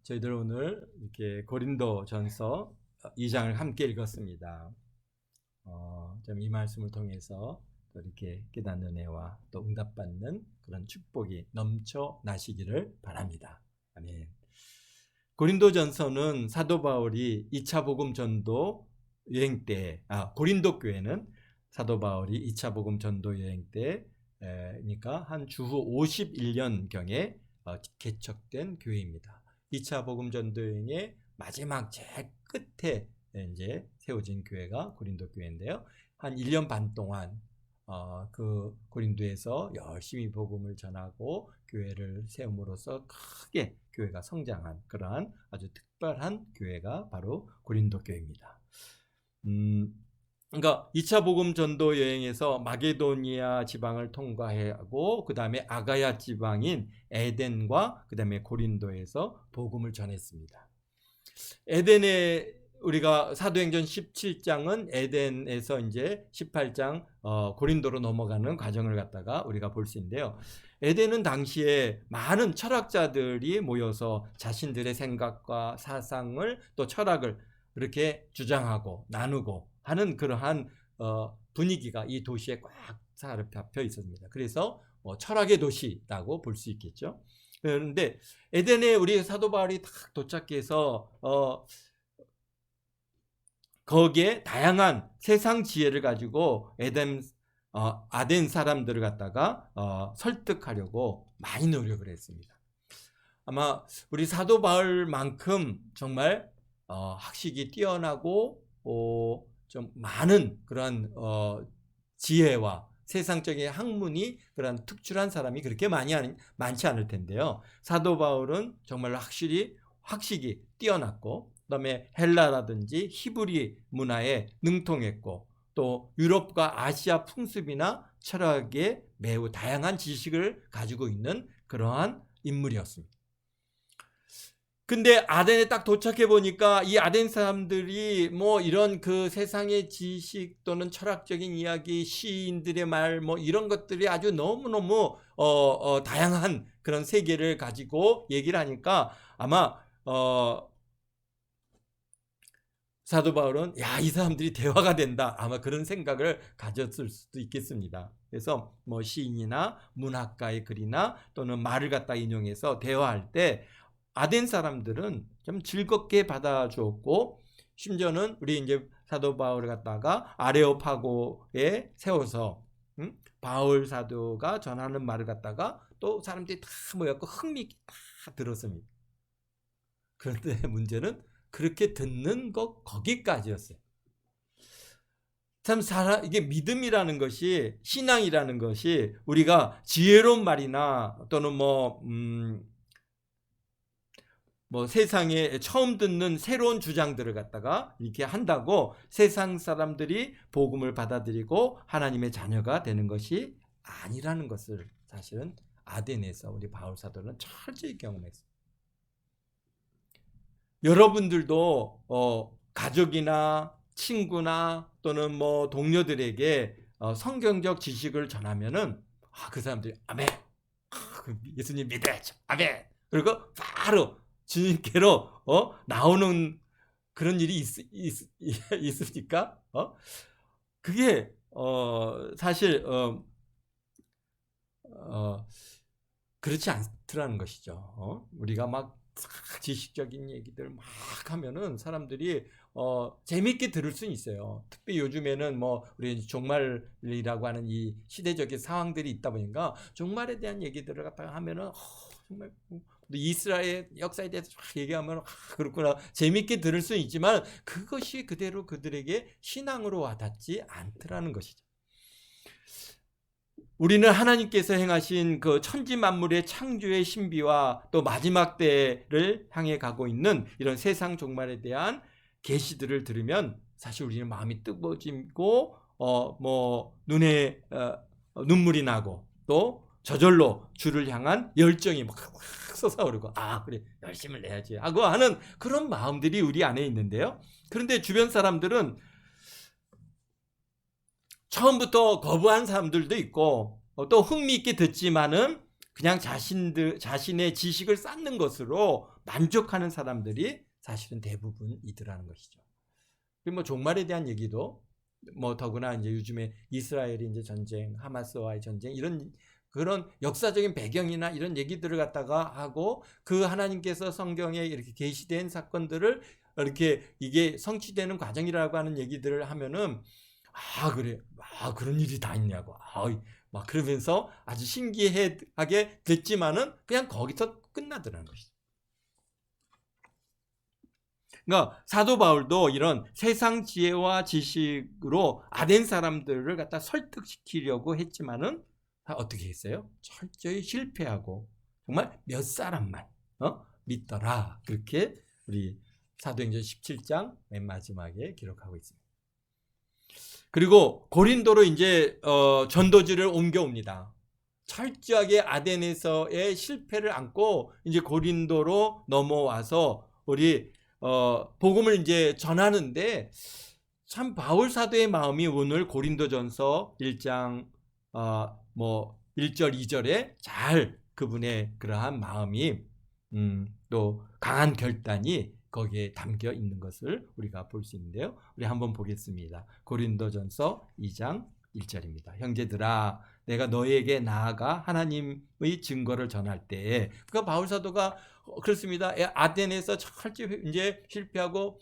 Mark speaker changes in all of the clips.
Speaker 1: 저희들 오늘 이렇게 고린도전서 2장을 함께 읽었습니다. 좀 이 말씀을 통해서 또 이렇게 깨닫는 은혜와 또 응답받는 그런 축복이 넘쳐나시기를 바랍니다. 아멘. 고린도전서는 사도 바울이 2차 복음 전도 여행 때, 고린도 교회는 사도 바울이 2차 복음 전도 여행 때니까 한 주후 51년경에 개척된 교회입니다. 2차 복음 전도 여행의 마지막 제일 끝에 이제 세워진 교회가 고린도 교회인데요. 한 1년 반 동안 그 고린도에서 열심히 복음을 전하고 교회를 세움으로써 크게 교회가 성장한 그러한 아주 특별한 교회가 바로 고린도 교회입니다. 그러니까 2차 복음 전도 여행에서 마게도니아 지방을 통과하고 그 다음에 아가야 지방인 에덴과 그 다음에 고린도에서 복음을 전했습니다. 에덴에 우리가 사도행전 17장은 에덴에서 이제 18장 고린도로 넘어가는 과정을 갖다가 우리가 볼 수 있는데요. 에덴은 당시에 많은 철학자들이 모여서 자신들의 생각과 사상을 또 철학을 이렇게 주장하고 나누고 하는 그러한 분위기가 이 도시에 꽉 사로잡혀 있었습니다. 그래서 철학의 도시라고 볼 수 있겠죠. 그런데 에덴에 우리 사도 바울이 딱 도착해서 거기에 다양한 세상 지혜를 가지고 아덴 사람들을 갖다가 설득하려고 많이 노력을 했습니다. 아마 우리 사도 바울만큼 정말 학식이 뛰어나고 좀 많은 그런 지혜와 세상적인 학문이 그런 특출한 사람이 그렇게 많지 않을 텐데요. 사도 바울은 정말 학식이 뛰어났고 그다음에 헬라라든지 히브리 문화에 능통했고 또 유럽과 아시아 풍습이나 철학에 매우 다양한 지식을 가지고 있는 그러한 인물이었습니다. 근데 아덴에 딱 도착해 보니까 이 아덴 사람들이 뭐 이런 그 세상의 지식 또는 철학적인 이야기, 시인들의 말 뭐 이런 것들이 아주 너무너무 다양한 그런 세계를 가지고 얘기를 하니까 아마 사도 바울은 이 사람들이 대화가 된다. 아마 그런 생각을 가졌을 수도 있겠습니다. 그래서 뭐 시인이나 문학가의 글이나 또는 말을 갖다 인용해서 대화할 때 아덴 사람들은 좀 즐겁게 받아주었고 심지어는 우리 이제 사도 바울을 갖다가 아레오파고에 세워서 바울 사도가 전하는 말을 갖다가 또 사람들이 다 모였고 흥미있게 다 들었습니다. 그런데 문제는 그렇게 듣는 것 거기까지였어요. 참 이게 믿음이라는 것이 신앙이라는 것이 우리가 지혜로운 말이나 또는 뭐 세상에 처음 듣는 새로운 주장들을 갖다가 이렇게 한다고 세상 사람들이 복음을 받아들이고 하나님의 자녀가 되는 것이 아니라는 것을 사실은 아덴에서 우리 바울 사도는 철저히 경험했습니다. 여러분들도 가족이나 친구나 또는 뭐 동료들에게 성경적 지식을 전하면은 그 사람들이 아멘, 예수님 믿어야죠, 아멘. 그리고 바로 주님께로 나오는 그런 일이 있습니까? 그게 사실 그렇지 않더라는 것이죠. 우리가 막 지식적인 얘기들 막 하면은 사람들이 재밌게 들을 수는 있어요. 특히 요즘에는 뭐 우리 종말이라고 하는 이 시대적인 상황들이 있다 보니까 종말에 대한 얘기들을 갖다가 하면은 정말 이스라엘 역사에 대해서 막 얘기하면 그렇구나 재밌게 들을 수는 있지만 그것이 그대로 그들에게 신앙으로 와닿지 않더라는 것이죠. 우리는 하나님께서 행하신 그 천지 만물의 창조의 신비와 또 마지막 때를 향해 가고 있는 이런 세상 종말에 대한 계시들을 들으면 사실 우리는 마음이 뜨거워지고 뭐 눈에 눈물이 나고 또 저절로 주를 향한 열정이 막 솟아오르고 그래 열심을 내야지 하고 하는 그런 마음들이 우리 안에 있는데요. 그런데 주변 사람들은 처음부터 거부한 사람들도 있고 또 흥미있게 듣지만은 그냥 자신의 지식을 쌓는 것으로 만족하는 사람들이 사실은 대부분이더라는 것이죠. 그리고 뭐 종말에 대한 얘기도 뭐 더구나 이제 요즘에 이스라엘이 이제 전쟁, 하마스와의 전쟁 이런 그런 역사적인 배경이나 이런 얘기들을 갖다가 하고 그 하나님께서 성경에 이렇게 계시된 사건들을 이렇게 이게 성취되는 과정이라고 하는 얘기들을 하면은 그래. 그런 일이 다 있냐고. 막 그러면서 아주 신기하게 됐지만은 그냥 거기서 끝나더라는 것이죠. 그러니까 사도 바울도 이런 세상 지혜와 지식으로 아덴 사람들을 갖다 설득시키려고 했지만은 어떻게 했어요? 철저히 실패하고 정말 몇 사람만 믿더라. 그렇게 우리 사도행전 17장 맨 마지막에 기록하고 있습니다. 그리고 고린도로 이제 전도지를 옮겨옵니다. 철저하게 아덴에서의 실패를 안고 이제 고린도로 넘어와서 우리 복음을 이제 전하는데 참 바울 사도의 마음이 오늘 고린도전서 1장 1절 2절에 잘 그분의 그러한 마음이 또 강한 결단이 거기에 담겨 있는 것을 우리가 볼 수 있는데요. 우리 한번 보겠습니다. 고린도전서 2장 1절입니다. 형제들아, 내가 너희에게 나아가 하나님의 증거를 전할 때에, 그러니까 바울 사도가 그렇습니다. 아덴에서 철저히 이제 실패하고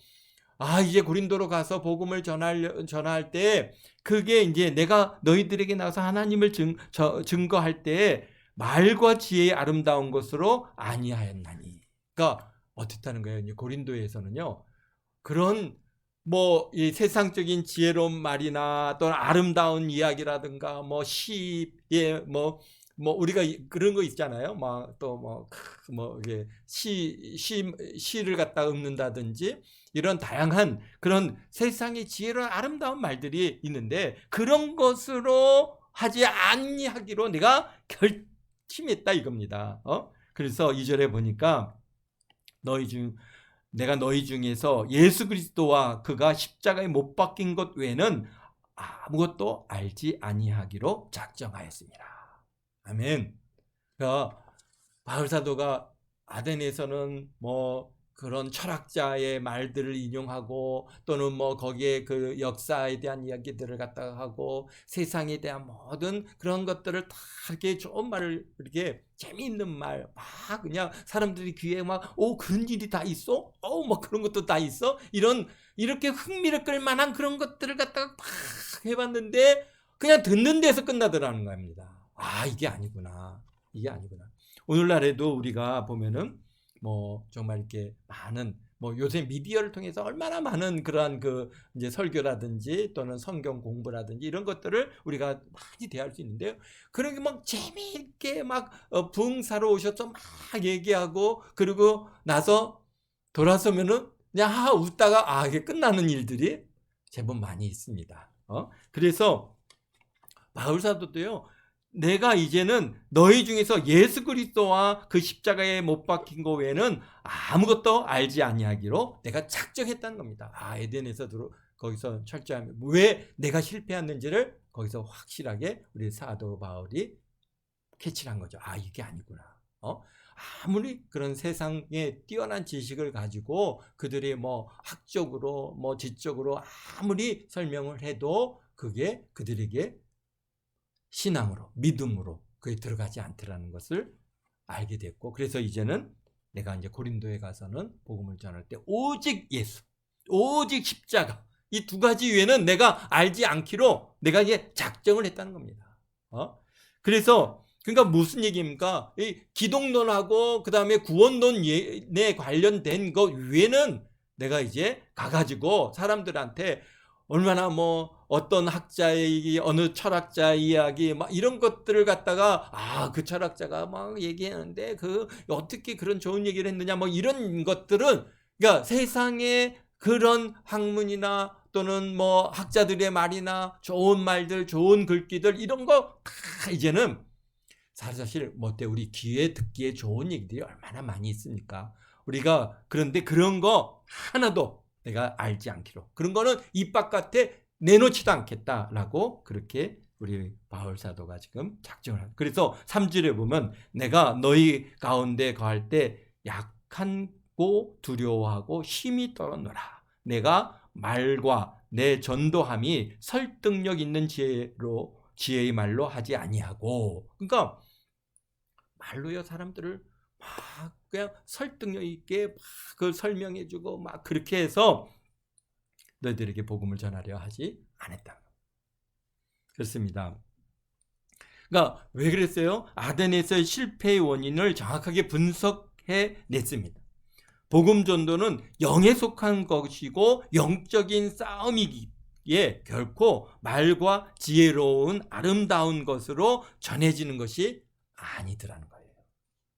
Speaker 1: 이제 고린도로 가서 복음을 전할 때 그게 이제 내가 너희들에게 나가서 하나님을 증거할 때 말과 지혜의 아름다운 것으로 아니하였나니. 그러니까 어떻다는 거예요? 이제 고린도에서는요. 그런 이 세상적인 지혜로운 말이나 또는 아름다운 이야기라든가 시에 우리가 그런 거 있잖아요. 이게 시를 갖다 읊는다든지 이런 다양한 그런 세상의 지혜로운 아름다운 말들이 있는데 그런 것으로 하지 아니하기로 내가 결심했다 이겁니다. 그래서 2절에 보니까 내가 너희 중에서 예수 그리스도와 그가 십자가에 못 박힌 것 외에는 아무것도 알지 아니하기로 작정하였습니다. 아멘. 그러니까 바울 사도가 아덴에서는 그런 철학자의 말들을 인용하고 또는 거기에 그 역사에 대한 이야기들을 갖다가 하고 세상에 대한 모든 그런 것들을 다 이렇게 좋은 말을 이렇게 재미있는 말 막 그냥 사람들이 귀에 그런 일이 다 있어? 그런 것도 다 있어? 이렇게 흥미를 끌 만한 그런 것들을 갖다가 막 해봤는데 그냥 듣는 데서 끝나더라는 겁니다. 이게 아니구나. 이게 아니구나. 오늘날에도 우리가 보면은 정말 이렇게 많은 요새 미디어를 통해서 얼마나 많은 그러한 이제 설교라든지 또는 성경 공부라든지 이런 것들을 우리가 많이 대할 수 있는데요. 그런 게 재미있게 부흥사로 오셔서 막 얘기하고 그리고 나서 돌아서면은 그냥 웃다가 이게 끝나는 일들이 제법 많이 있습니다. 그래서 바울 사도도요. 내가 이제는 너희 중에서 예수 그리스도와 그 십자가에 못 박힌 것 외에는 아무것도 알지 아니하기로 내가 작정했다는 겁니다. 에덴에서 거기서 철저하면 왜 내가 실패했는지를 거기서 확실하게 우리 사도 바울이 캐치한 거죠. 이게 아니구나. 아무리 그런 세상에 뛰어난 지식을 가지고 그들이 학적으로 지적으로 아무리 설명을 해도 그게 그들에게 신앙으로 믿음으로 그에 들어가지 않더라는 것을 알게 됐고 그래서 이제는 내가 이제 고린도에 가서는 복음을 전할 때 오직 예수, 오직 십자가 이 두 가지 외에는 내가 알지 않기로 내가 이제 작정을 했다는 겁니다. 그러니까 무슨 얘기입니까? 이 기독론하고 그 다음에 구원론에 관련된 것 외에는 내가 이제 가가지고 사람들한테 얼마나 어떤 학자의 어느 철학자의 이야기 이런 것들을 갖다가 그 철학자가 얘기하는데 어떻게 그런 좋은 얘기를 했느냐 이런 것들은 그러니까 세상에 그런 학문이나 또는 학자들의 말이나 좋은 말들 좋은 글귀들 이런 거 다 이제는 사실 우리 귀에 듣기에 좋은 얘기들이 얼마나 많이 있습니까? 우리가 그런데 그런 거 하나도 내가 알지 않기로 그런 거는 입 바깥에 내놓지도 않겠다라고 그렇게 우리 바울 사도가 지금 작정을 합니다. 그래서 3절에 보면 내가 너희 가운데 거할 때 약하고 두려워하고 힘이 떨어노라. 내가 말과 내 전도함이 설득력 있는 지혜의 말로 하지 아니하고. 그러니까 말로요 사람들을 막 그냥 설득력 있게 막 그걸 설명해주고 막 그렇게 해서 너희들에게 복음을 전하려 하지 않았다. 그렇습니다. 그러니까 왜 그랬어요? 아덴에서의 실패의 원인을 정확하게 분석해 냈습니다. 복음 전도는 영에 속한 것이고 영적인 싸움이기에 결코 말과 지혜로운 아름다운 것으로 전해지는 것이 아니더라는 거예요.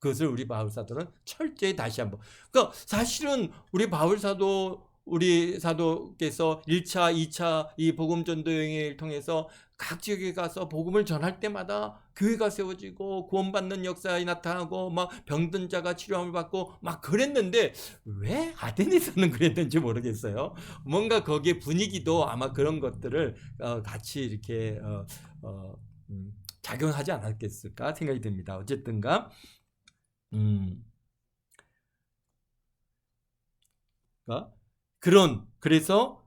Speaker 1: 그것을 우리 바울 사도는 철저히 다시 한번. 그러니까 사실은 우리 바울 사도 우리 사도께서 1차, 2차 이 복음 전도 여행을 통해서 각 지역에 가서 복음을 전할 때마다 교회가 세워지고 구원받는 역사에 나타나고 막 병든 자가 치료함을 받고 막 그랬는데 왜 아덴에서는 그랬는지 모르겠어요. 뭔가 거기에 분위기도 아마 그런 것들을 같이 이렇게 작용하지 않았겠을까 생각이 듭니다. 어쨌든가 그래서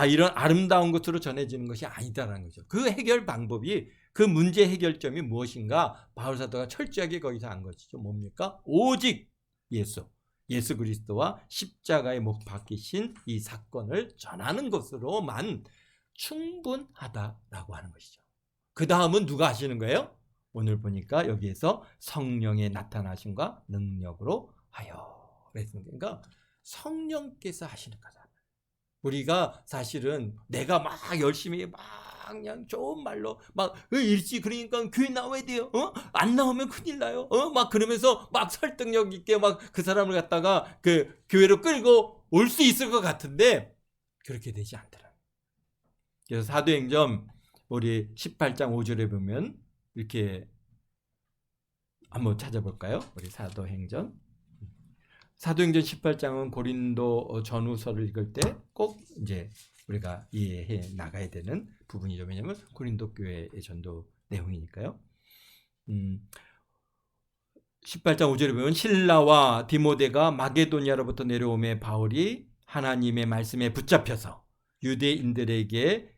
Speaker 1: 이런 아름다운 것으로 전해지는 것이 아니다라는 거죠. 그 해결 방법이, 그 문제 해결점이 무엇인가 바울 사도가 철저하게 거기서 한 것이죠. 뭡니까? 오직 예수 그리스도와 십자가에 못 박히신 이 사건을 전하는 것으로만 충분하다라고 하는 것이죠. 그 다음은 누가 하시는 거예요? 오늘 보니까 여기에서 성령의 나타나심과 능력으로 하여 그랬습니다. 그러니까 성령께서 하시는 거잖아요. 우리가 사실은 내가 막 열심히 막 그냥 좋은 말로 막 일찍 그러니까 교회 나와야 돼요. 안 나오면 큰일 나요. 막 그러면서 막 설득력 있게 막 그 사람을 갖다가 그 교회로 끌고 올 수 있을 것 같은데 그렇게 되지 않더라. 그래서 사도행전 우리 18장 5절에 보면 이렇게 한번 찾아볼까요? 우리 사도행전 18장은 고린도 전후서를 읽을 때 꼭 이제 우리가 이해해 나가야 되는 부분이죠. 왜냐하면 고린도 교회의 전도 내용이니까요. 18장 5절에 보면 실라와 디모데가 마게도니아로부터 내려오매 바울이 하나님의 말씀에 붙잡혀서 유대인들에게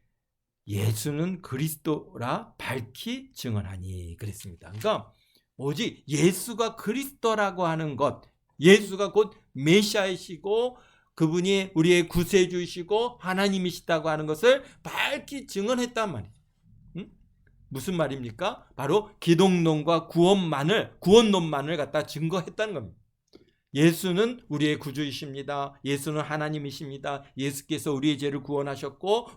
Speaker 1: 예수는 그리스도라 밝히 증언하니 그랬습니다. 그러니까 오직 예수가 그리스도라고 하는 것, 예수가 곧 메시아이시고 그분이 우리의 구세주이시고 하나님이시다고 하는 것을 밝히 증언했단 말이에요. 무슨 말입니까? 바로 기독론과 구원론만을 갖다 증거했다는 겁니다. 예수는 우리의 구주이십니다. 예수는 하나님이십니다. 예수께서 우리의 죄를 구원하셨고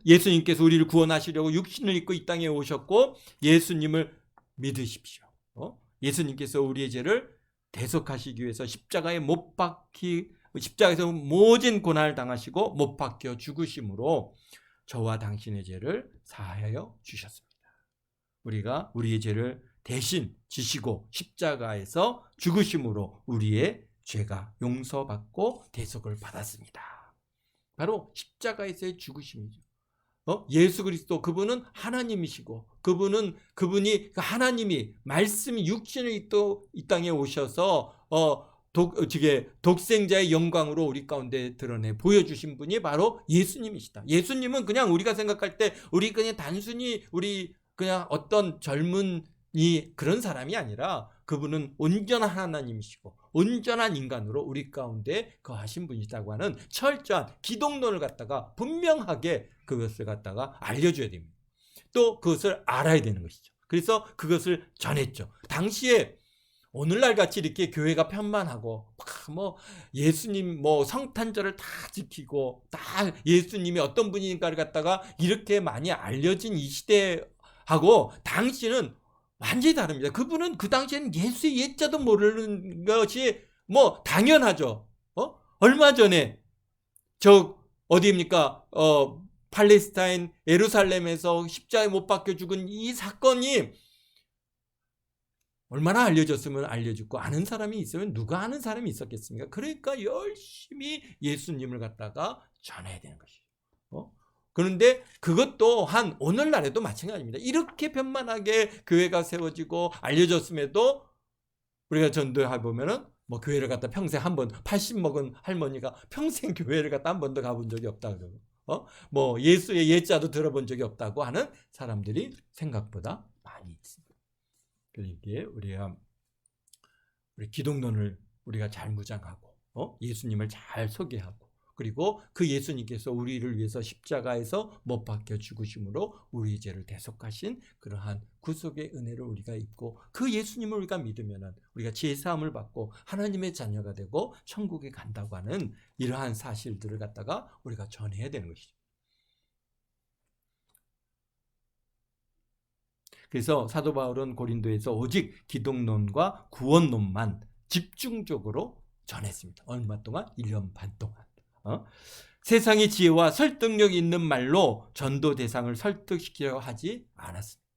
Speaker 1: 예수님께서 우리를 구원하시려고 육신을 입고 이 땅에 오셨고 예수님을 믿으십시오. 예수님께서 우리의 죄를 대속하시기 위해서 십자가에서 모진 고난을 당하시고 못 박혀 죽으심으로 저와 당신의 죄를 사하여 주셨습니다. 우리가 우리의 죄를 대신 지시고 십자가에서 죽으심으로 우리의 죄가 용서받고 대속을 받았습니다. 바로 십자가에서의 죽으심이죠. 예수 그리스도 그분은 하나님이시고 그분이 하나님이 말씀이 육신을 입고 이 땅에 오셔서 독생자의 영광으로 우리 가운데 드러내 보여주신 분이 바로 예수님이시다. 예수님은 그냥 우리가 생각할 때 우리 그냥 단순히 그냥 어떤 젊은이 그런 사람이 아니라 그분은 온전한 하나님이시고 온전한 인간으로 우리 가운데 거하신 분이시다고 하는 철저한 기독론을 갖다가 분명하게 그것을 갖다가 알려줘야 됩니다. 또 그것을 알아야 되는 것이죠. 그래서 그것을 전했죠. 당시에 오늘날 같이 이렇게 교회가 편만하고 예수님 성탄절을 다 지키고 다 예수님이 어떤 분인가를 갖다가 이렇게 많이 알려진 이 시대하고 당시는 완전히 다릅니다. 그분은 그 당시에는 예수의 예자도 모르는 것이 당연하죠. 얼마 전에 어디입니까? 팔레스타인 예루살렘에서 십자가에 못 박혀 죽은 이 사건이 얼마나 알려졌으면 알려졌고 아는 사람이 있으면 누가 아는 사람이 있었겠습니까? 그러니까 열심히 예수님을 갖다가 전해야 되는 것이죠. 그런데 그것도 한 오늘날에도 마찬가지입니다. 이렇게 편만하게 교회가 세워지고 알려졌음에도 우리가 전도해 보면은 뭐 교회를 갔다 평생 한 번 80 먹은 할머니가 평생 교회를 갔다 한 번도 가본 적이 없다 그러고 뭐 예수의 예자도 들어본 적이 없다고 하는 사람들이 생각보다 많이 있습니다. 그러기에 우리 기독론을 우리가 잘 무장하고 예수님을 잘 소개하고 그리고 그 예수님께서 우리를 위해서 십자가에서 못 박혀 죽으심으로 우리의 죄를 대속하신 그러한 구속의 은혜를 우리가 입고 그 예수님을 우리가 믿으면은 우리가 죄 사함을 받고 하나님의 자녀가 되고 천국에 간다고 하는 이러한 사실들을 갖다가 우리가 전해야 되는 것이죠. 그래서 사도 바울은 고린도에서 오직 기독론과 구원론만 집중적으로 전했습니다. 얼마 동안? 1년 반 동안. 세상의 지혜와 설득력 있는 말로 전도 대상을 설득시키려고 하지 않았습니다.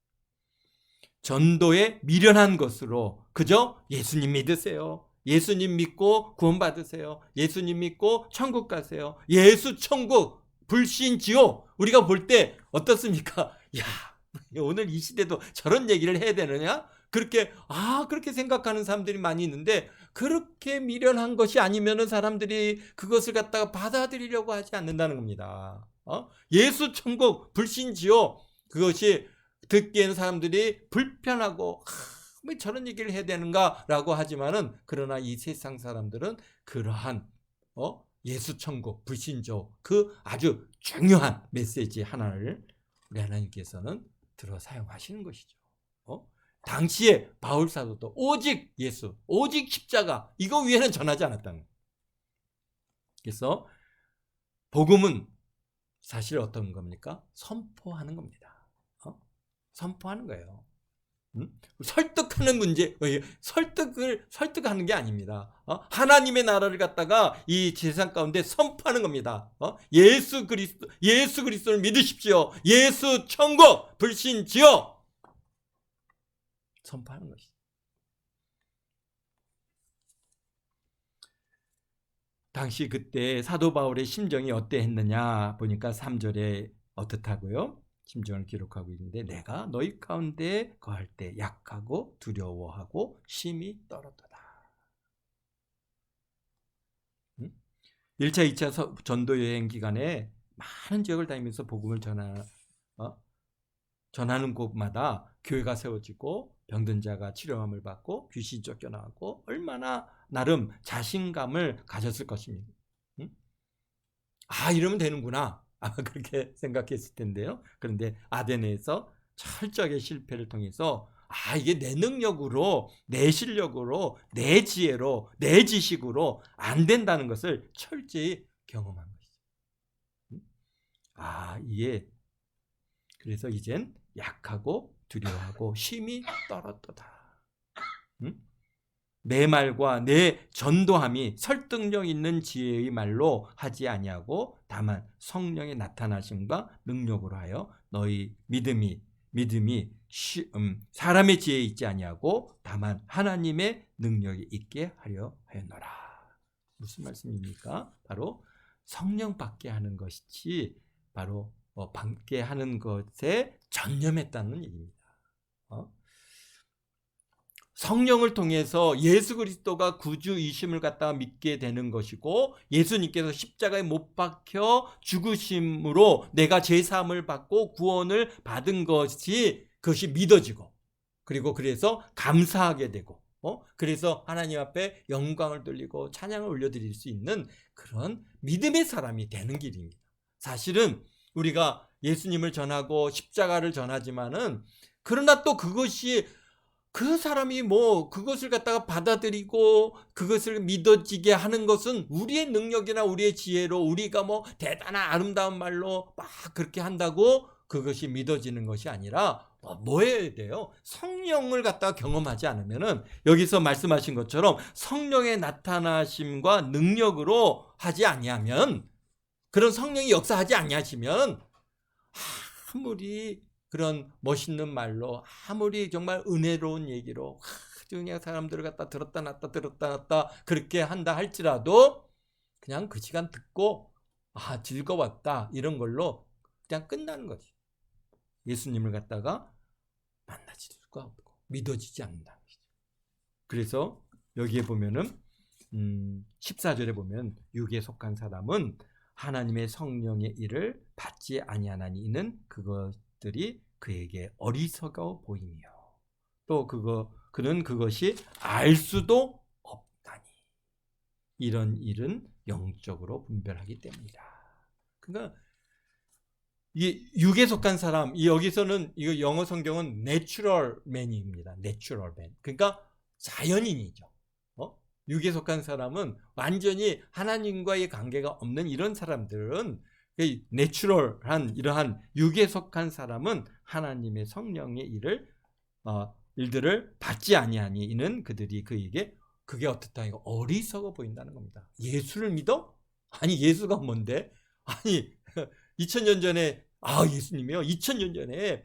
Speaker 1: 전도에 미련한 것으로 그저 예수님 믿으세요. 예수님 믿고 구원받으세요. 예수님 믿고 천국 가세요. 예수 천국 불신 지옥 우리가 볼 때 어떻습니까? 야, 오늘 이 시대도 저런 얘기를 해야 되느냐? 그렇게 생각하는 사람들이 많이 있는데 그렇게 미련한 것이 아니면은 사람들이 그것을 갖다가 받아들이려고 하지 않는다는 겁니다. 예수 천국 불신지옥 그것이 듣기에는 사람들이 불편하고 왜 저런 얘기를 해야 되는가라고 하지만은 그러나 이 세상 사람들은 그러한 예수 천국 불신지옥 그 아주 중요한 메시지 하나를 우리 하나님께서는 들어 사용하시는 것이죠. 당시에 바울 사도도 오직 예수, 오직 십자가 이거 위에는 전하지 않았다는 거예요. 그래서 복음은 사실 어떤 겁니까? 선포하는 겁니다. 선포하는 거예요. 설득하는 문제, 설득하는 게 아닙니다. 하나님의 나라를 갖다가 이 세상 가운데 선포하는 겁니다. 예수 그리스도를 믿으십시오. 예수 천국, 불신 지옥 선포하는 것이죠. 당시 그때 사도 바울의 심정이 어떠했느냐 보니까 3절에 어떻다고요? 심정을 기록하고 있는데 내가 너희 가운데 거할 때 약하고 두려워하고 심히 떨었도다. 1차 2차 전도 여행 기간에 많은 지역을 다니면서 복음을 전하는 곳마다 교회가 세워지고 병든 자가 치료함을 받고 귀신이 쫓겨나고 얼마나 나름 자신감을 가졌을 것입니다. 이러면 되는구나. 그렇게 생각했을 텐데요. 그런데 아데네에서 철저하게 실패를 통해서 이게 내 능력으로 내 실력으로 내 지혜로 내 지식으로 안 된다는 것을 철저히 경험한 것이죠. 이게 그래서 이젠 약하고 두려워하고 심히 떨었도다. 내 말과 내 전도함이 설득력 있는 지혜의 말로 하지 아니하고 다만 성령의 나타나심과 능력으로 하여 너희 믿음이 사람의 지혜에 있지 아니하고 다만 하나님의 능력이 있게 하려 하였노라. 무슨 말씀입니까? 바로 성령 받게 하는 것이지 바로 받게 하는 것에 전념했다는 얘기입니다. 성령을 통해서 예수 그리스도가 구주이심을 갖다가 믿게 되는 것이고 예수님께서 십자가에 못 박혀 죽으심으로 내가 제사함을 받고 구원을 받은 그것이 믿어지고 그리고 그래서 감사하게 되고 그래서 하나님 앞에 영광을 돌리고 찬양을 올려드릴 수 있는 그런 믿음의 사람이 되는 길입니다. 사실은 우리가 예수님을 전하고 십자가를 전하지만은 그러나 또 그것이 그 사람이 그것을 갖다가 받아들이고 그것을 믿어지게 하는 것은 우리의 능력이나 우리의 지혜로 우리가 대단한 아름다운 말로 막 그렇게 한다고 그것이 믿어지는 것이 아니라 뭐 해야 돼요? 성령을 갖다가 경험하지 않으면은 여기서 말씀하신 것처럼 성령의 나타나심과 능력으로 하지 아니하면 그런 성령이 역사하지 아니하시면 아무리 그런 멋있는 말로 아무리 정말 은혜로운 얘기로 그냥 사람들을 갖다 들었다 놨다 그렇게 한다 할지라도 그냥 그 시간 듣고 즐거웠다 이런 걸로 그냥 끝나는 거지. 예수님을 갖다가 만나지도 수가 없고 믿어지지 않는다는 것이죠. 그래서 여기에 보면은 14절에 보면 육에 속한 사람은 하나님의 성령의 일을 받지 아니하나니 이는 그것들이 그에게 어리석어 보이며 또 그는 그것이 알 수도 없다니 이런 일은 영적으로 분별하기 때문이다. 그러니까 이 육에 속한 사람, 여기서는 이거 영어 성경은 내추럴 맨입니다. 내추럴 맨. 그러니까 자연인이죠. 육에 속한 사람은 완전히 하나님과의 관계가 없는 이런 사람들은 내추럴한 이러한 육에 속한 사람은 하나님의 성령의 일들을 받지 아니하니 이는 그들이 그에게 그게 어떻다 이거 어리석어 보인다는 겁니다. 예수를 믿어? 아니 예수가 뭔데? 아니 2000년 전에 예수님이요 2000년 전에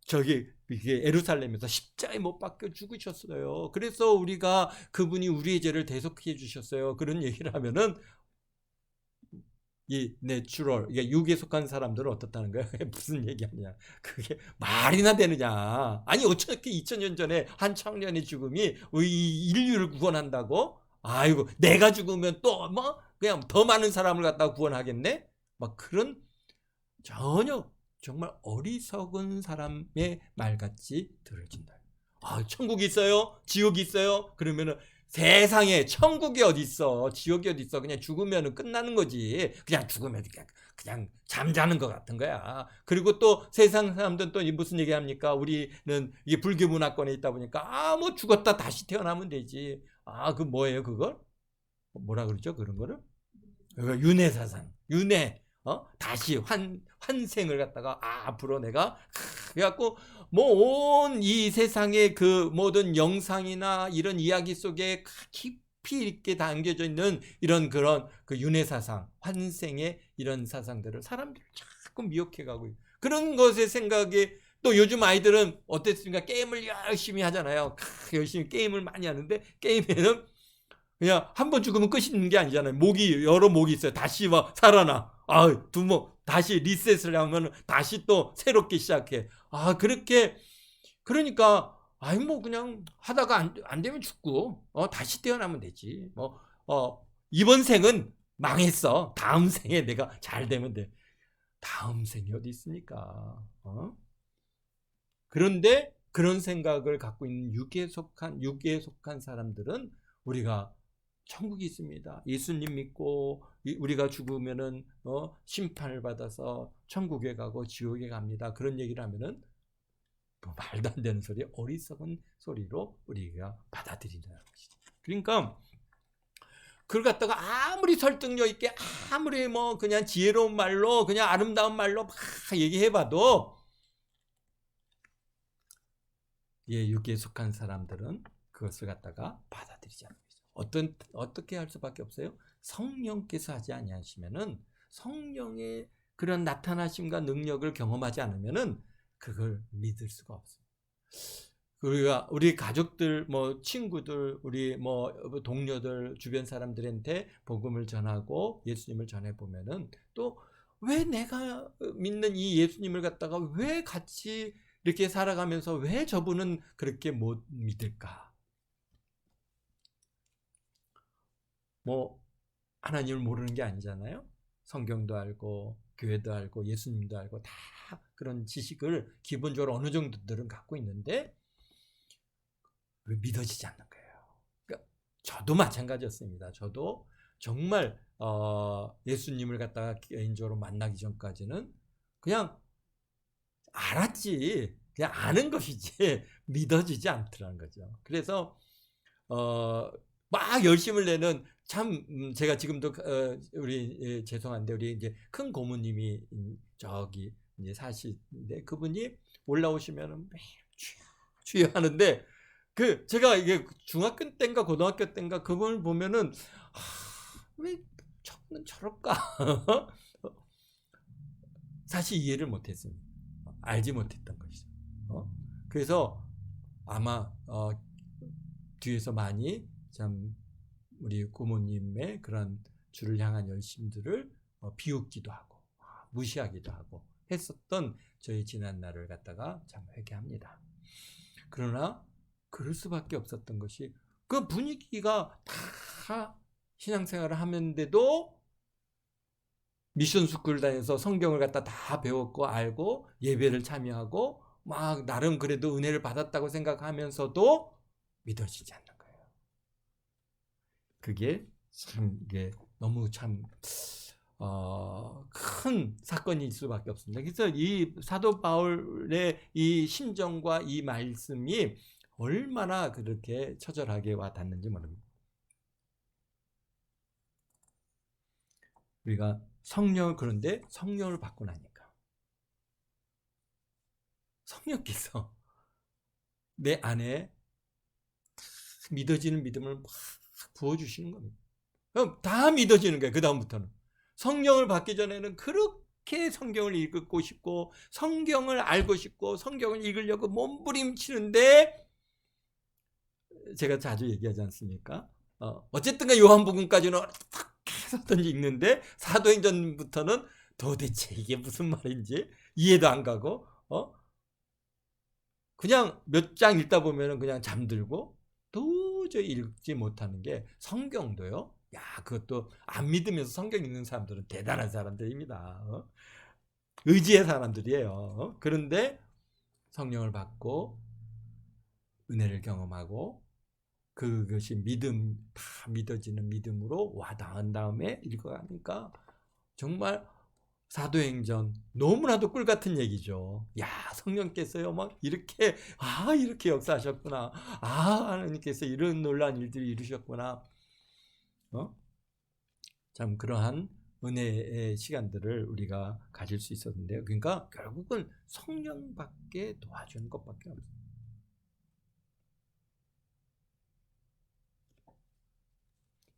Speaker 1: 저기 이게 예루살렘에서 십자가에 못 박혀 죽으셨어요. 그래서 우리가 그분이 우리의 죄를 대속해 주셨어요. 그런 얘기를 하면은 이 내추럴 이게 육에 속한 사람들은 어떻다는 거야? 무슨 얘기 아니야? 그게 말이나 되느냐? 아니 어떻게 2000년 전에 한 청년의 죽음이 이 인류를 구원한다고? 아이고 내가 죽으면 또 뭐 그냥 더 많은 사람을 갖다가 구원하겠네? 막 그런 전혀 정말 어리석은 사람의 말같이 들어진다. 천국이 있어요? 지옥이 있어요? 그러면은 세상에 천국이 어디 있어? 지옥이 어디 있어? 그냥 죽으면 끝나는 거지. 그냥 죽으면 그냥 잠자는 것 같은 거야. 그리고 또 세상 사람들은 또 무슨 얘기합니까? 우리는 이게 불교 문화권에 있다 보니까 뭐 죽었다 다시 태어나면 되지. 그 뭐예요 그걸? 뭐라 그러죠 그런 거를? 윤회 사상, 윤회. 다시 환생을 갖다가 앞으로 내가 그래갖고 뭐 온 이 세상의 그 모든 영상이나 이런 이야기 속에 깊이 있게 담겨져 있는 이런 그런 그 윤회 사상, 환생의 이런 사상들을 사람들이 자꾸 미혹해가고 그런 것의 생각이 또 요즘 아이들은 어땠습니까? 게임을 열심히 하잖아요. 열심히 게임을 많이 하는데 게임에는 그냥 한 번 죽으면 끝이 있는 게 아니잖아요. 여러 목이 있어요. 다시 막 살아나. 다시 리셋을 하면 다시 또 새롭게 시작해. 그렇게 그러니까 뭐 그냥 하다가 안 되면 죽고 다시 태어나면 되지. 이번 생은 망했어. 다음 생에 내가 잘 되면 돼. 다음 생이 어디 있습니까? 그런데 그런 생각을 갖고 있는 육에 속한 사람들은 우리가 천국이 있습니다. 예수님 믿고 우리가 죽으면은 심판을 받아서 천국에 가고 지옥에 갑니다. 그런 얘기를 하면은 뭐 말도 안 되는 소리, 어리석은 소리로 우리가 받아들인다는 것이죠. 그러니까 그걸 갖다가 아무리 설득력 있게 아무리 뭐 그냥 지혜로운 말로 그냥 아름다운 말로 막 얘기해봐도 육에 속한 사람들은 그것을 갖다가 받아들이지 않는 거죠. 어떻게 할 수밖에 없어요? 성령께서 하지 아니하시면은 성령의 그런 나타나심과 능력을 경험하지 않으면은 그걸 믿을 수가 없어요. 우리 가족들, 뭐 친구들, 우리 뭐 동료들, 주변 사람들한테 복음을 전하고 예수님을 전해 보면은 또 왜 내가 믿는 이 예수님을 갖다가 왜 같이 이렇게 살아가면서 왜 저분은 그렇게 못 믿을까? 뭐 하나님을 모르는 게 아니잖아요. 성경도 알고 교회도 알고 예수님도 알고 다 그런 지식을 기본적으로 어느 정도들은 갖고 있는데 왜 믿어지지 않는 거예요. 그러니까 저도 마찬가지였습니다. 저도 정말 예수님을 갖다가 개인적으로 만나기 전까지는 그냥 알았지. 그냥 아는 것이지 믿어지지 않더라는 거죠. 그래서 막 열심을 내는 참 제가 지금도 우리 죄송한데 우리 이제 큰 고모님이 저기 이제 사시는데 그분이 올라오시면은 매일 주여 하는데 제가 이게 중학교 때인가 고등학교 때인가 그분을 보면은 왜 저는 저럴까 사실 이해를 못했습니다. 알지 못했던 것이죠. 그래서 아마 뒤에서 많이 참 우리 고모님의 그런 주를 향한 열심들을 비웃기도 하고 무시하기도 하고 했었던 저희 지난 날을 갖다가 참 회개합니다. 그러나 그럴 수밖에 없었던 것이 그 분위기가 다 신앙생활을 하면서도 미션 스쿨 다녀서 성경을 갖다 다 배웠고 알고 예배를 참여하고 막 나름 그래도 은혜를 받았다고 생각하면서도 믿어지지 않는 거예요. 그게 참 이게 너무 참 큰 사건일 수밖에 없습니다. 그래서 이 사도 바울의 이 심정과 이 말씀이 얼마나 그렇게 처절하게 와 닿는지 모릅니다. 우리가 그런데 성령을 받고 나니까 성령께서 내 안에 믿어지는 믿음을 막 부어주시는 겁니다. 그럼 다 믿어지는 거예요. 그 다음부터는 성령을 받기 전에는 그렇게 성경을 읽고 싶고 성경을 알고 싶고 성경을 읽으려고 몸부림치는데 제가 자주 얘기하지 않습니까? 어쨌든가 요한복음까지는 어떻게 해서든지 읽는데 사도행전부터는 도대체 이게 무슨 말인지 이해도 안 가고 그냥 몇 장 읽다 보면은 그냥 잠들고 도저히 읽지 못하는 게 성경도요. 야, 그것도 안 믿으면서 성경 읽는 사람들은 대단한 사람들입니다. 의지의 사람들이에요. 그런데 성령을 받고 은혜를 경험하고 그것이 믿음, 다 믿어지는 믿음으로 와닿은 다음에 읽어가니까 정말 사도행전 너무나도 꿀 같은 얘기죠. 야, 성령께서요 막 이렇게 이렇게 역사하셨구나. 하나님께서 이런 놀라운 일들을 이루셨구나. 참 그러한 은혜의 시간들을 우리가 가질 수 있었는데요. 그러니까 결국은 성령밖에 도와주는 것밖에 없어요.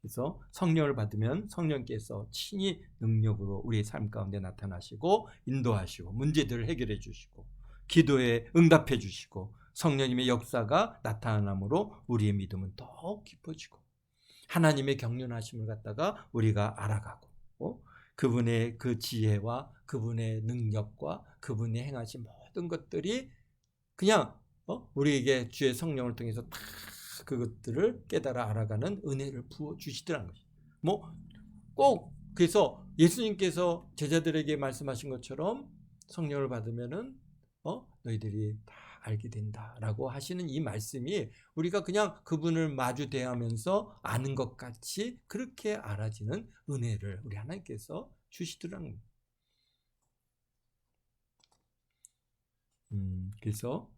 Speaker 1: 그래서 성령을 받으면 성령께서 친히 능력으로 우리의 삶 가운데 나타나시고 인도하시고 문제들을 해결해 주시고 기도에 응답해 주시고 성령님의 역사가 나타남으로 우리의 믿음은 더욱 깊어지고 하나님의 경륜하심을 갖다가 우리가 알아가고 그분의 그 지혜와 그분의 능력과 그분의 행하신 모든 것들이 그냥 우리에게 주의 성령을 통해서 다 그것들을 깨달아 알아가는 은혜를 부어 주시더라는 거죠. 꼭 그래서 예수님께서 제자들에게 말씀하신 것처럼 성령을 받으면은 너희들이 다 알게 된다라고 하시는 이 말씀이 우리가 그냥 그분을 마주 대하면서 아는 것 같이 그렇게 알아지는 은혜를 우리 하나님께서 주시더라는 거예요. 그래서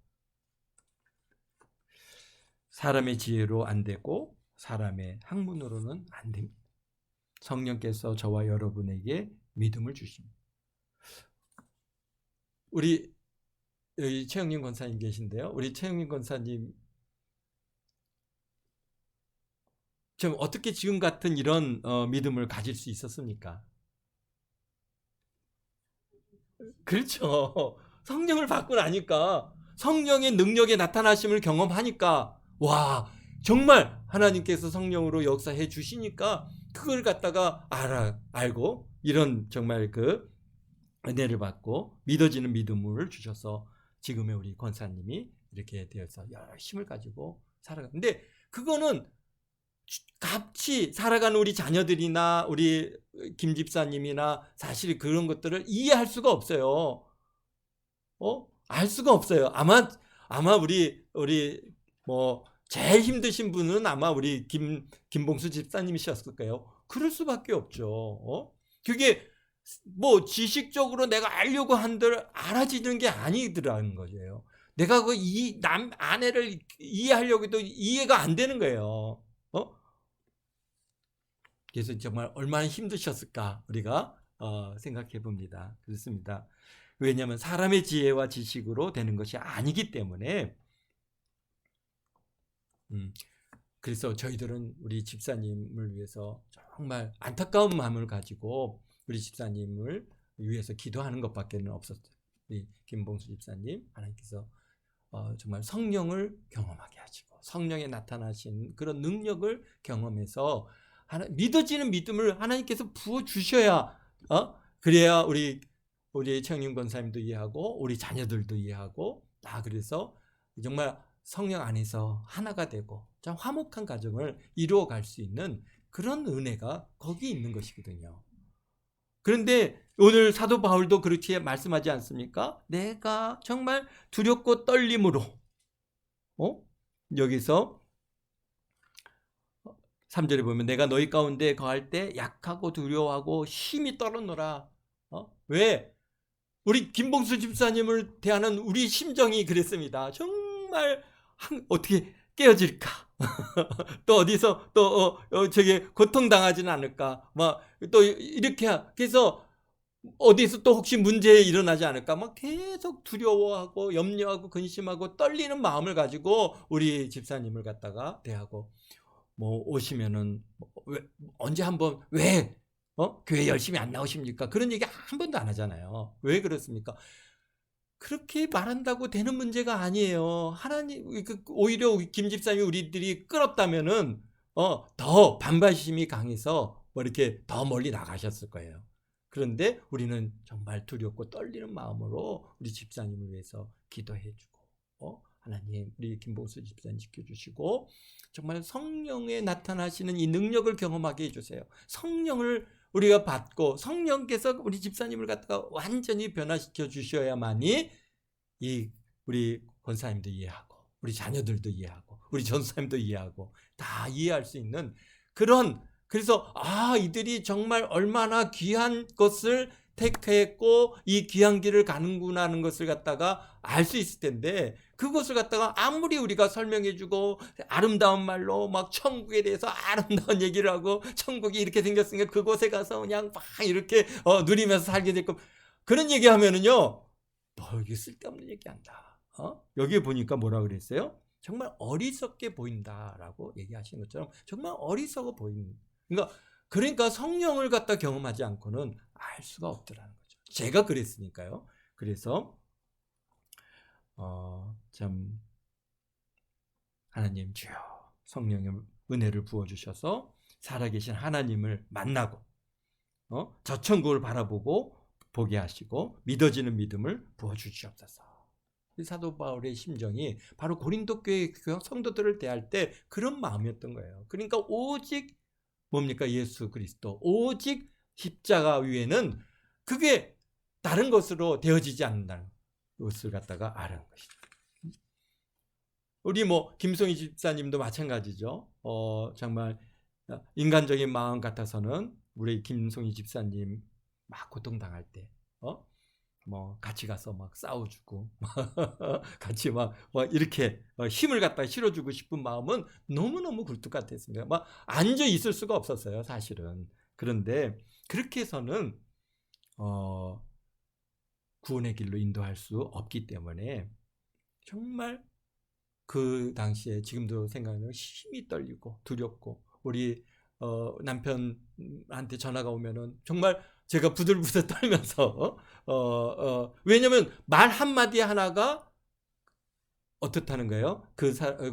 Speaker 1: 사람의 지혜로 안 되고 사람의 학문으로는 안 됩니다. 성령께서 저와 여러분에게 믿음을 주십니다. 우리 여기 최영림 권사님 계신데요. 우리 최영림 권사님 좀 어떻게 지금 같은 이런 믿음을 가질 수 있었습니까? 그렇죠. 성령을 받고 나니까 성령의 능력의 나타나심을 경험하니까 와 정말 하나님께서 성령으로 역사해 주시니까 그걸 갖다가 알고 이런 정말 그 은혜를 받고 믿어지는 믿음을 주셔서 지금의 우리 권사님이 이렇게 되어서 여러 힘을 가지고 살아가는데 그거는 같이 살아가는 우리 자녀들이나 우리 김 집사님이나 사실 그런 것들을 이해할 수가 없어요. 알 수가 없어요. 아마 우리 제일 힘드신 분은 아마 우리 김봉수 집사님이셨을 거예요. 그럴 수밖에 없죠. 그게 지식적으로 내가 알려고 한들 알아지는 게 아니더라는 거예요. 내가 남 아내를 이해하려고 해도 이해가 안 되는 거예요. 그래서 정말 얼마나 힘드셨을까 우리가 생각해 봅니다. 그렇습니다. 왜냐하면 사람의 지혜와 지식으로 되는 것이 아니기 때문에 그래서 저희들은 우리 집사님을 위해서 정말 안타까운 마음을 가지고 우리 집사님을 위해서 기도하는 것밖에는 없었어요. 우리 김봉수 집사님 하나님께서 정말 성령을 경험하게 하시고 성령에 나타나신 그런 능력을 경험해서 믿어지는 믿음을 하나님께서 부어주셔야 그래야 우리 우리 청임 권사님도 이해하고 우리 자녀들도 이해하고 그래서 정말 성령 안에서 하나가 되고 참 화목한 가정을 이루어갈 수 있는 그런 은혜가 거기 있는 것이거든요. 그런데 오늘 사도 바울도 그렇게 말씀하지 않습니까? 내가 정말 두렵고 떨림으로 여기서 3절에 보면 내가 너희 가운데 거할 때 약하고 두려워하고 힘이 떨어노라. 왜? 우리 김봉수 집사님을 대하는 우리 심정이 그랬습니다. 정말 어떻게 깨어질까? 또 어디서 또 저게 고통당하지는 않을까? 막 또 이렇게 그래서 어디서 또 혹시 문제 일어나지 않을까? 막 계속 두려워하고 염려하고 근심하고 떨리는 마음을 가지고 우리 집사님을 갖다가 대하고 뭐 오시면은 언제 한번 왜 교회 열심히 안 나오십니까? 그런 얘기 한 번도 안 하잖아요. 왜 그렇습니까? 그렇게 말한다고 되는 문제가 아니에요. 하나님 오히려 김 집사님이 우리들이 끌었다면은 더 반발심이 강해서 뭐 이렇게 더 멀리 나가셨을 거예요. 그런데 우리는 정말 두렵고 떨리는 마음으로 우리 집사님을 위해서 기도해주고 하나님 우리 김봉수 집사님 지켜주시고 정말 성령에 나타나시는 이 능력을 경험하게 해주세요. 성령을 우리가 받고 성령께서 우리 집사님을 갖다가 완전히 변화시켜 주셔야만이 우리 권사님도 이해하고 우리 자녀들도 이해하고 우리 전사님도 이해하고 다 이해할 수 있는 그래서 이들이 정말 얼마나 귀한 것을 택했고 이 귀한 길을 가는구나 하는 것을 갖다가 알 수 있을 텐데 그것을 갖다가 아무리 우리가 설명해주고 아름다운 말로 막 천국에 대해서 아름다운 얘기를 하고 천국이 이렇게 생겼으니까 그곳에 가서 그냥 막 이렇게 누리면서 살게 될 거 그런 얘기하면은요 너 이게 쓸데없는 얘기한다. 여기에 보니까 뭐라 그랬어요? 정말 어리석게 보인다라고 얘기하시는 것처럼 정말 어리석어 보이는 그러니까 성령을 갖다 경험하지 않고는 알 수가 없더라는 거죠. 제가 그랬으니까요. 그래서 참 하나님 주여 성령의 은혜를 부어주셔서 살아계신 하나님을 만나고 저 천국을 바라보고 보게 하시고 믿어지는 믿음을 부어주시옵소서. 사도 바울의 심정이 바로 고린도 교회 성도들을 대할 때 그런 마음이었던 거예요. 그러니까 오직 뭡니까? 예수 그리스도 오직 십자가 위에는 그게 다른 것으로 되어지지 않는다는 것을 갖다가 아는 것이죠. 우리 김송희 집사님도 마찬가지죠. 정말 인간적인 마음 같아서는 우리 김송희 집사님 막 고통당할 때 같이 가서 막 싸워주고 같이 막 이렇게 힘을 갖다 실어주고 싶은 마음은 너무너무 굴뚝 같았습니다. 막 앉아 있을 수가 없었어요, 사실은. 그런데 그렇게 해서는 구원의 길로 인도할 수 없기 때문에 정말 그 당시에 지금도 생각하면 힘이 떨리고 두렵고 우리 남편한테 전화가 오면은 정말 제가 부들부들 떨면서 왜냐면 말 한마디 하나가 어떻다는 거예요?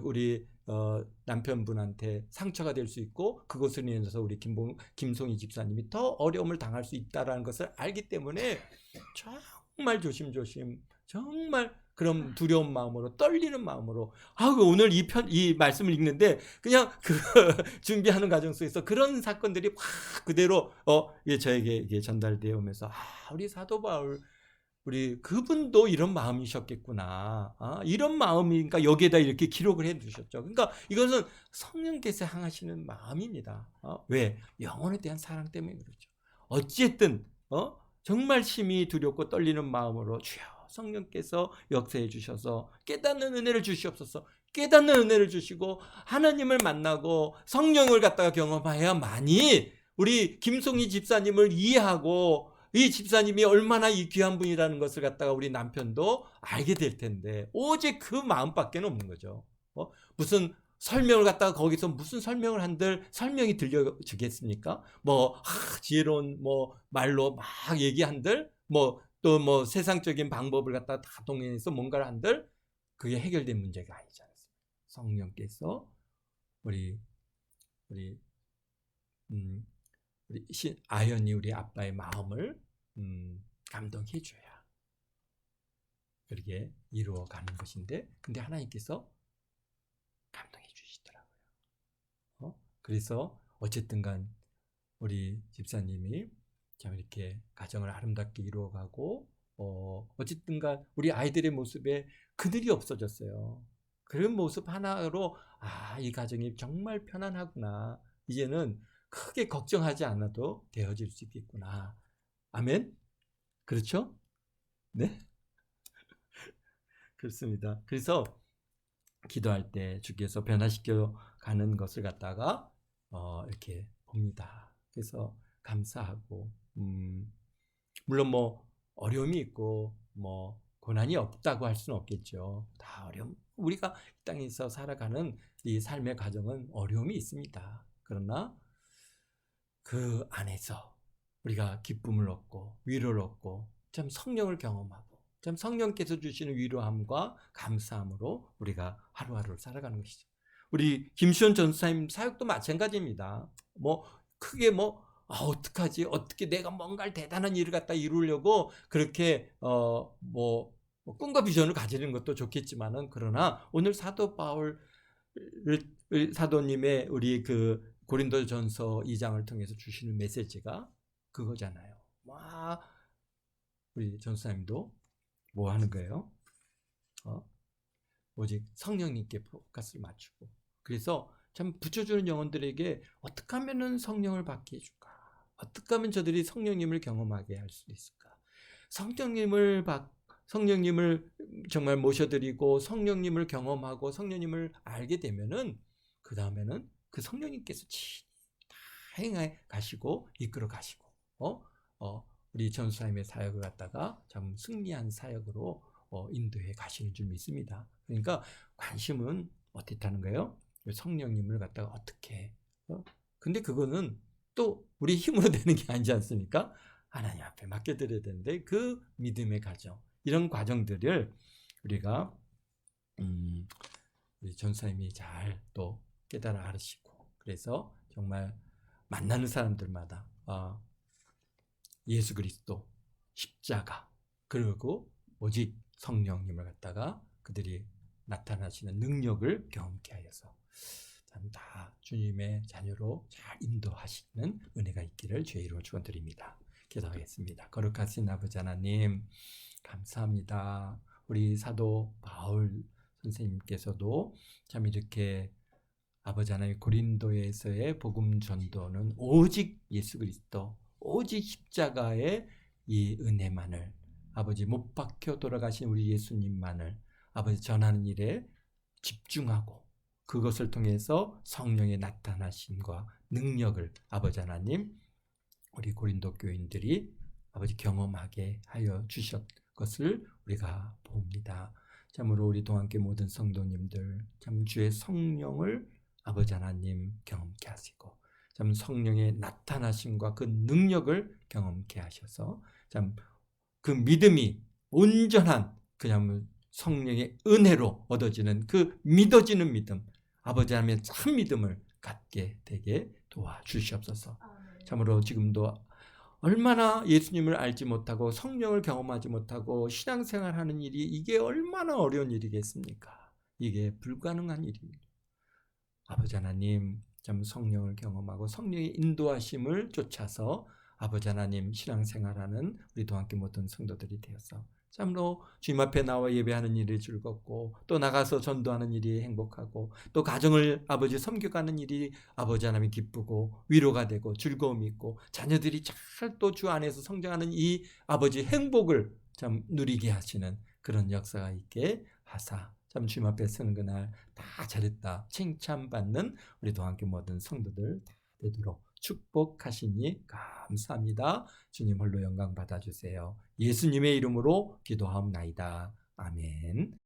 Speaker 1: 우리 남편분한테 상처가 될 수 있고 그것으로 인해서 우리 김송희 집사님이 더 어려움을 당할 수 있다는 것을 알기 때문에 정말 조심조심 정말 그런 두려운 마음으로 떨리는 마음으로 오늘 이 말씀을 읽는데 그냥 준비하는 과정 속에서 그런 사건들이 확 그대로 저에게 이게 전달되어 오면서 우리 사도 바울 우리 그분도 이런 마음이셨겠구나. 이런 마음이니까 여기에다 이렇게 기록을 해 두셨죠. 그러니까 이것은 성령께서 향하시는 마음입니다. 왜? 영혼에 대한 사랑 때문에 그렇죠. 어쨌든 정말 심히 두렵고 떨리는 마음으로 주여 성령께서 역사해 주셔서 깨닫는 은혜를 주시옵소서. 깨닫는 은혜를 주시고 하나님을 만나고 성령을 갖다가 경험해야만이 우리 김송희 집사님을 이해하고 이 집사님이 얼마나 이 귀한 분이라는 것을 갖다가 우리 남편도 알게 될 텐데 오직 그 마음밖에 없는 거죠. 무슨 설명을 갖다가 거기서 무슨 설명을 한들 설명이 들려주겠습니까? 지혜로운 말로 막 얘기한들 또 세상적인 방법을 갖다가 다 동원해서 뭔가를 한들 그게 해결된 문제가 아니지 않습니까? 성령께서 우리 아연이 우리 아빠의 마음을 감동해 줘야 그렇게 이루어가는 것인데, 근데 하나님께서 감동해 주시더라고요. 그래서 어쨌든간 우리 집사님이 참 이렇게 가정을 아름답게 이루어가고, 어쨌든간 우리 아이들의 모습에 그늘이 없어졌어요. 그런 모습 하나로 이 가정이 정말 편안하구나, 이제는 크게 걱정하지 않아도 되어질 수 있겠구나. 아멘. 그렇죠? 네. 그렇습니다. 그래서 기도할 때 주께서 변화시켜 가는 것을 갖다가 이렇게 봅니다. 그래서 감사하고, 물론 뭐 어려움이 있고 뭐 고난이 없다고 할 수는 없겠죠. 다 어려움, 우리가 이 땅에서 살아가는 이 삶의 과정은 어려움이 있습니다. 그러나 그 안에서 우리가 기쁨을 얻고 위로를 얻고 참 성령을 경험하고 참 성령께서 주시는 위로함과 감사함으로 우리가 하루하루를 살아가는 것이죠. 우리 김시원 전사님 사역도 마찬가지입니다. 뭐 크게 어떡하지, 어떻게 내가 뭔가를 대단한 일을 갖다 이루려고 그렇게 뭐 꿈과 비전을 가지는 것도 좋겠지만은, 그러나 오늘 사도 바울 사도님의 우리 그 고린도전서 2장을 통해서 주시는 메시지가 그거잖아요. 우리 전사님도 뭐 하는 거예요? 오직 성령님께 포커스를 맞추고, 그래서 참 붙여주는 영혼들에게 어떻게 하면 성령을 받게 해줄까? 어떻게 하면 저들이 성령님을 경험하게 할 수 있을까? 성령님을 정말 모셔드리고 성령님을 경험하고 성령님을 알게 되면은, 그 다음에는 그 성령님께서 다 행해 가시고 이끌어 가시고, 우리 전수사님의 사역을 갖다가 참 승리한 사역으로 인도해 가시는 줄 믿습니다. 그러니까 관심은 어떻게 하는 거예요? 성령님을 갖다가 어떻게, 근데 그거는 또 우리 힘으로 되는 게 아니지 않습니까? 하나님 앞에 맡겨드려야 되는데, 그 믿음의 과정, 이런 과정들을 우리가 우리 전사님이 잘 또 깨달아 알으시고, 그래서 정말 만나는 사람들마다 예수 그리스도, 십자가, 그리고 오직 성령님을 갖다가 그들이 나타나시는 능력을 경험케 하여서 참 다 주님의 자녀로 잘 인도하시는 은혜가 있기를 주의 이름으로 축원드립니다. 기도하겠습니다. 거룩하신 아버지 하나님, 감사합니다. 우리 사도 바울 선생님께서도 참 이렇게 아버지 하나님, 고린도에서의 복음 전도는 오직 예수 그리스도, 오직 십자가의 이 은혜만을, 아버지 못 박혀 돌아가신 우리 예수님만을 아버지 전하는 일에 집중하고, 그것을 통해서 성령의 나타나심과 능력을 아버지 하나님, 우리 고린도 교인들이 아버지 경험하게 하여 주셨 것을 우리가 봅니다. 참으로 우리 동안교회 모든 성도님들 참 주의 성령을 아버지 하나님 경험케 하시고, 참 성령의 나타나심과 그 능력을 경험케 하셔서 참 그 믿음이 온전한 그냥 성령의 은혜로 얻어지는 그 믿어지는 믿음, 아버지 하나님의 참 믿음을 갖게 되게 도와주시옵소서. 참으로 지금도 얼마나 예수님을 알지 못하고 성령을 경험하지 못하고 신앙생활하는 일이, 이게 얼마나 어려운 일이겠습니까? 이게 불가능한 일입니다. 아버지 하나님, 참 성령을 경험하고 성령의 인도하심을 쫓아서 아버지 하나님 신앙생활하는 우리 동안교회 모든 성도들이 되어서 참으로 주님 앞에 나와 예배하는 일이 즐겁고, 또 나가서 전도하는 일이 행복하고, 또 가정을 아버지 섬겨가는 일이 아버지 하나님 기쁘고 위로가 되고 즐거움이 있고, 자녀들이 잘 또 주 안에서 성장하는 이 아버지 행복을 참 누리게 하시는 그런 역사가 있게 하사, 참 주님 앞에 서는 그날 다 잘했다 칭찬받는 우리 동안교회 모든 성도들 다 되도록 축복하시니 감사합니다. 주님 홀로 영광 받아주세요. 예수님의 이름으로 기도하옵나이다. 아멘.